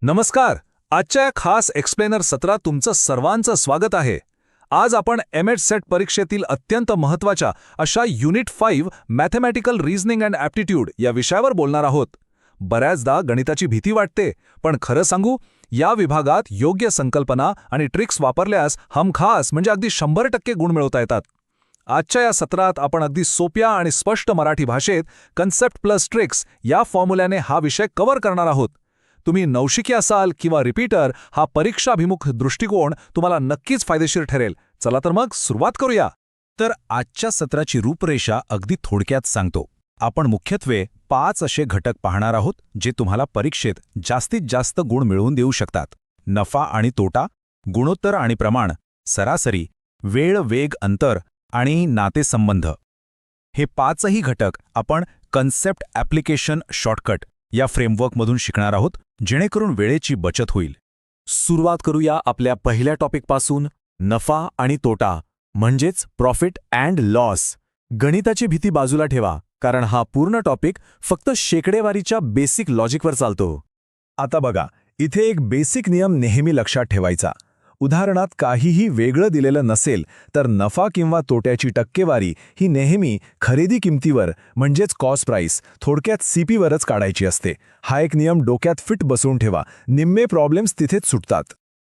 नमस्कार. आजच्या या खास एक्सप्लेनर सत्रात तुमचं सर्वांचं स्वागत आहे. आज आपण एमएड सेट परीक्षेतील अत्यंत महत्त्वाच्या अशा unit 5 mathematical reasoning and aptitude या विषयावर बोलणार आहोत. बऱ्याचदा गणिताची भीती वाटते, पण खरं सांगू, या विभागात योग्य संकल्पना आणि ट्रिक्स वापरल्यास हमखास म्हणजे अगदी 100% गुण मिळवता येतात. आजच्या या सत्रात आपण अगदी सोप्या आणि स्पष्ट मराठी भाषेत कन्सेप्ट प्लस ट्रिक्स या फॉर्म्युल्याने हा विषय कव्हर करणार आहोत. तुम्ही नवशिकी असाल किंवा रिपीटर, हा परीक्षाभिमुख दृष्टिकोन तुम्हाला नक्कीच फायदेशीर ठरेल. चला तर मग सुरुवात करूया. तर आजच्या सत्राची रूपरेषा अगदी थोडक्यात सांगतो. आपण मुख्यत्वे 5 असे घटक पाहणार आहोत जे तुम्हाला परीक्षेत जास्तीत जास्त गुण मिळवून देऊ शकतात. नफा आणि तोटा, गुणोत्तर आणि प्रमाण, सरासरी, वेळ, वेग, अंतर आणि नातेसंबंध. हे 5ही घटक आपण कन्सेप्ट ॲप्लिकेशन शॉर्टकट या फ्रेमवर्कमधून शिकणार आहोत, जेणेकरून वेळेची बचत होईल. सुरुवात करूया आपल्या पहिल्या टॉपिकपासून, नफा आणि तोटा म्हणजेच प्रॉफिट अँड लॉस. गणिताची भीती बाजूला ठेवा, कारण हा पूर्ण टॉपिक फक्त शेकडेवारीच्या बेसिक लॉजिकवर चालतो. आता बघा, इथे एक बेसिक नियम नेहमी लक्षात ठेवायचा. उदाहरणात काहीही वेगळं दिलेलं नसेल तर नफा किंवा तोट्याची टक्केवारी ही नेहमी खरेदी किमतीवर म्हणजेच कॉस्ट प्राईस, थोडक्यात सीपीवरच काढायची असते. हा एक नियम डोक्यात फिट बसवून ठेवा, निम्मे प्रॉब्लेम्स तिथेच सुटतात.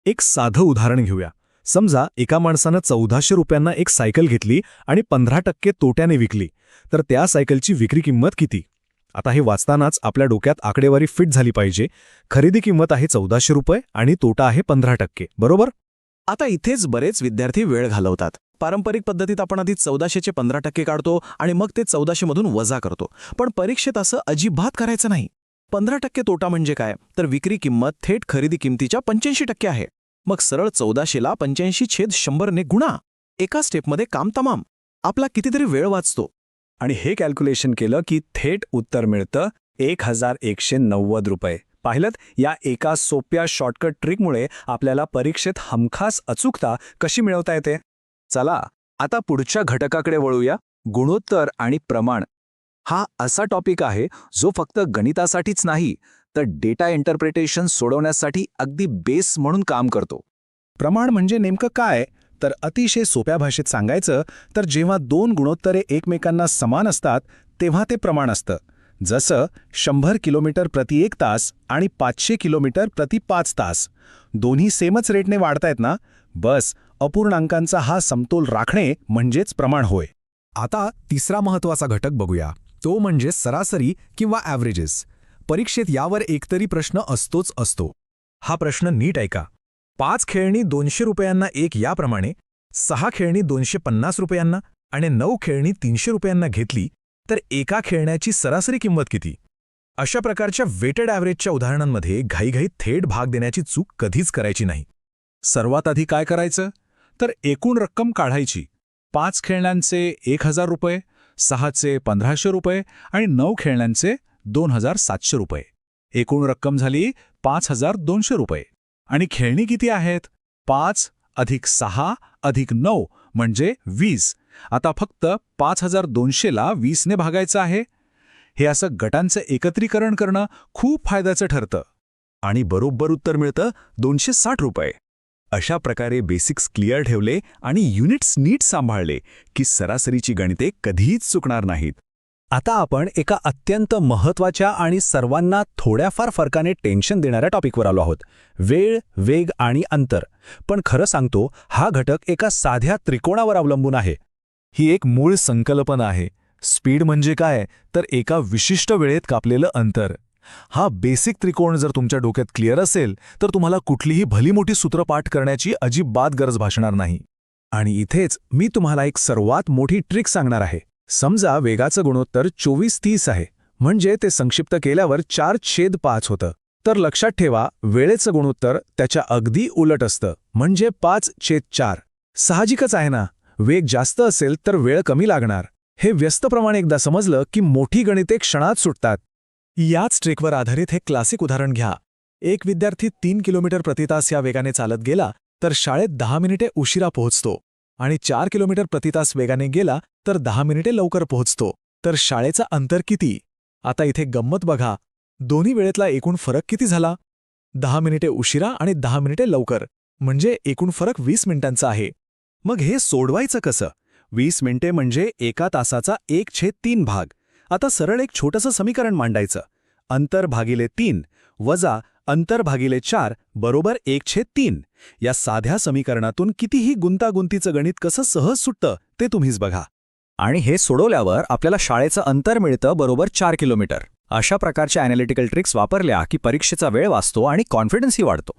एक साधं उदाहरण घेऊया. समजा एका माणसानं 1400 रुपयांना एक सायकल घेतली आणि 15% तोट्याने विकली, तर त्या सायकलची विक्री किंमत किती? आता हे वाचतानाच आपल्या डोक्यात आकडेवारी फिट झाली पाहिजे. खरेदी किंमत आहे 1400 रुपये आणि तोटा आहे 15%, बरोबर? आता इथेच बरेच विद्यार्थी वेळ घालवतात. पारंपरिक पद्धतीत आपण आधी 1400चे 15% काढतो आणि मग ते 1400 मधून वजा करतो. पण परीक्षेत असं अजिबात करायचं नाही. 15% तोटा म्हणजे काय? तर विक्री किंमत थेट खरेदी किमतीच्या 85% आहे. मग सरळ 1400ला 85/100 ने गुणा. एका स्टेपमध्ये काम तमाम. आपला कितीतरी वेळ वाचतो. आणि हे कॅल्क्युलेशन केलं की थेट उत्तर मिळतं 1190 रुपये. पाहिलं, या एका सोप्या शॉर्टकट ट्रिकमुळे आपल्याला परीक्षेत हमखास अचूकता कशी मिळवता येते. चला आता पुढच्या घटकाकडे वळूया. गुणोत्तर आणि प्रमाण हा असा टॉपिक आहे जो फक्त गणितासाठीच नाही, तर डेटा इंटरप्रिटेशन सोडवण्यासाठी अगदी बेस म्हणून काम करतो. प्रमाण म्हणजे नेमकं काय? तर अतिशय सोप्या भाषेत सांगायचं तर जेव्हा दोन गुणोत्तरे एकमेकांना समान असतात तेव्हा ते प्रमाण असतं. जसं 100 किलोमीटर प्रति 1 तास आणि 500 किलोमीटर प्रति 5 तास. दोन्ही सेमच रेटने वाढतायत ना? बस अपूर्णांकांचा हा समतोल राखणे म्हणजेच प्रमाण होय. आता तिसरा महत्त्वाचा घटक बघूया. तो म्हणजे सरासरी किंवा ॲव्हरेजेस. परीक्षेत यावर एकतरी प्रश्न असतोच असतो. हा प्रश्न नीट ऐका. 5 खेळणी 200 रुपयांना एक याप्रमाणे 6 खेळणी 250 रुपयांना आणि 9 खेळणी 300 रुपयांना घेतली तर एका खेळण्याची सरासरी किंमत किती? अशा प्रकारच्या वेटेड ॲव्हरेजच्या उदाहरणांमध्ये घाईघाईत थेट भाग देण्याची चूक कधीच करायची नाही. सर्वात आधी काय करायचं तर एकूण रक्कम काढायची. 5 खेळण्यांचे 1000 रुपये, 6चे 1500 रुपये आणि 9 खेळण्यांचे 2700 रुपये. एकूण रक्कम झाली 5200 रुपये. आणि खेळणी किती आहेत? 5 अधिक 6 अधिक 9 म्हणजे 20. आता फक्त 5200ला 20ने भागायचं आहे. हे असं गटांचं एकत्रीकरण करणं खूप फायद्याचं ठरतं. आणि बरोबर उत्तर मिळतं 260 रुपये. अशा प्रकारे बेसिक्स क्लिअर ठेवले आणि युनिट्स नीट सांभाळले की सरासरीची गणिते कधीच चुकणार नाहीत. आता आपण एका अत्यंत महत्त्वाच्या आणि सर्वांना थोड्याफार फरकाने टेन्शन देणाऱ्या टॉपिकवर आलो आहोत. वेळ, वेग आणि अंतर. पण खरं सांगतो, हा घटक एका साध्या त्रिकोणावर अवलंबून आहे. ही एक मूळ संकल्पना आहे. स्पीड म्हणजे काय? तर एका विशिष्ट वेळेत कापलेलं अंतर. हा बेसिक त्रिकोण जर तुमच्या डोक्यात क्लिअर असेल तर तुम्हाला कुठलीही भली मोठी सूत्र पाठ करण्याची अजिबात गरज भासणार नाही. आणि इथेच मी तुम्हाला एक सर्वात मोठी ट्रिक सांगणार आहे. समजा वेगाचं गुणोत्तर 24-30 आहे, म्हणजे ते संक्षिप्त केल्यावर 4/5 होतं. तर लक्षात ठेवा, वेळेचं गुणोत्तर त्याच्या अगदी उलट असतं, म्हणजे 5/4. साहजिकच आहे ना, वेग जास्त असेल तर वेळ कमी लागणार. हे व्यस्त प्रमाण एकदा समजलं की मोठी गणिते क्षणात सुटतात. याच ट्रिकवर आधारित हे क्लासिक उदाहरण घ्या. एक विद्यार्थी 3 किलोमीटर प्रति तास या वेगाने चालत गेला तर शाळेत 10 मिनिटे उशिरा पोहोचतो. आणि 4 किलोमीटर प्रति तास वेगाने गेला तर 10 मिनिटे लवकर पोहोचतो. तर शाळेचा अंतर किती? आता इथे गंमत बघा. दोन्ही वेळेतला एकूण फरक किती झाला? 10 मिनिटे उशिरा आणि 10 मिनिटे लवकर, म्हणजे एकूण फरक 20 मिनिटांचा आहे. मग हे सोडवायचं कसं? 20 मिनिटे म्हणजे एका तासाचा 1/3 भाग. आता सरळ एक छोटंसं समीकरण मांडायचं. अंतर भागिले 3 वजा अंतर भागिले 4 बरोबर 1/3. या साध्या समीकरणातून कितीही गुंतागुंतीचं गणित कसं सहज सुटतं ते तुम्हीच बघा. आणि हे सोडवल्यावर आपल्याला शाळेचं अंतर मिळतं बरोबर 4 किलोमीटर. अशा प्रकारच्या ॲनालिटिकल ट्रिक्स वापरल्या की परीक्षेचा वेळ वाचतो आणि कॉन्फिडन्सही वाढतो.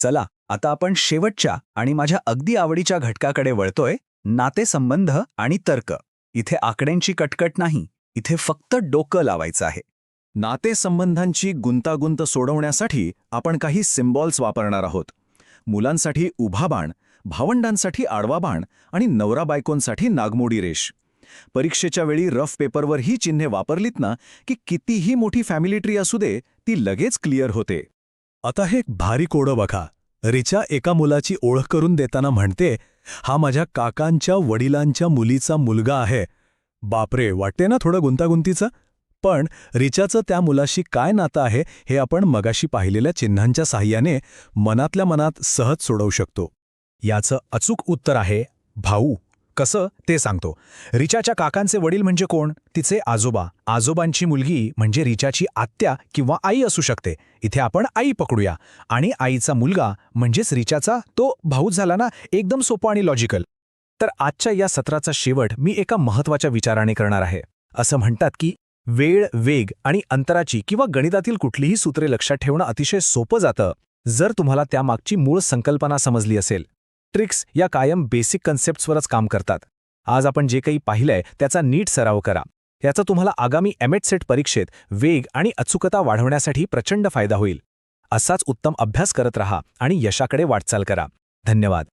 चला आता आपण शेवटच्या आणि माझ्या अगदी आवडीच्या घटकाकडे वळतोय, नातेसंबंध आणि तर्क. इथे आकड्यांची कटकट नाही, इथे फक्त डोकं लावायचं आहे. नातेसंबंधांची गुंतागुंत सोडवण्यासाठी आपण काही सिम्बॉल्स वापरणार आहोत. मुलांसाठी उभा बाण, भावंडांसाठी आडवा बाण आणि नवरा बायकोंसाठी नागमोडी रेष. परीक्षेच्या वेळी रफ पेपरवर ही चिन्हे वापरलीत ना की कितीही मोठी फॅमिली ट्री असू दे ती लगेच क्लिअर होते. आता हे भारी कोडं बघा. रिचा एका मुलाची ओळख करून देताना म्हणते, हा माझ्या काकांच्या वडिलांच्या मुलीचा मुलगा आहे. बापरे, वाटते ना थोडं गुंतागुंतीचं? पण रिचाचं त्या मुलाशी काय नातं आहे हे आपण मगाशी पाहिलेल्या चिन्हांच्या साहाय्याने मनातल्या मनात सहज सोडवू शकतो. याचं अचूक उत्तर आहे भाऊ. कसं ते सांगतो. रिचाच्या काकांचे वडील म्हणजे कोण? तिचे आजोबा. आजोबांची मुलगी म्हणजे रिचाची आत्या किंवा आई असू शकते. इथे आपण आई पकडूया. आणि आईचा मुलगा म्हणजेच रिचाचा तो भाऊच झाला ना. एकदम सोपं आणि लॉजिकल. तर आजच्या या सत्राचा शेवट मी एका महत्त्वाच्या विचाराने करणार आहे. असं म्हणतात की वेळ, वेग आणि अंतराची किंवा गणितातील कुठलीही सूत्रे लक्षात ठेवणं अतिशय सोपं जातं जर तुम्हाला त्यामागची मूळ संकल्पना समजली असेल. ट्रिक्स या कायम बेसिक कन्सेप्ट्सवरच काम करतात. आज आपण जे काही पाहिलंय त्याचा नीट सराव करा. याचा तुम्हाला आगामी एमएट सेट परीक्षेत वेग आणि अचूकता वाढवण्यासाठी प्रचंड फायदा होईल. असाच उत्तम अभ्यास करत रहा आणि यशाकडे वाटचाल करा. धन्यवाद.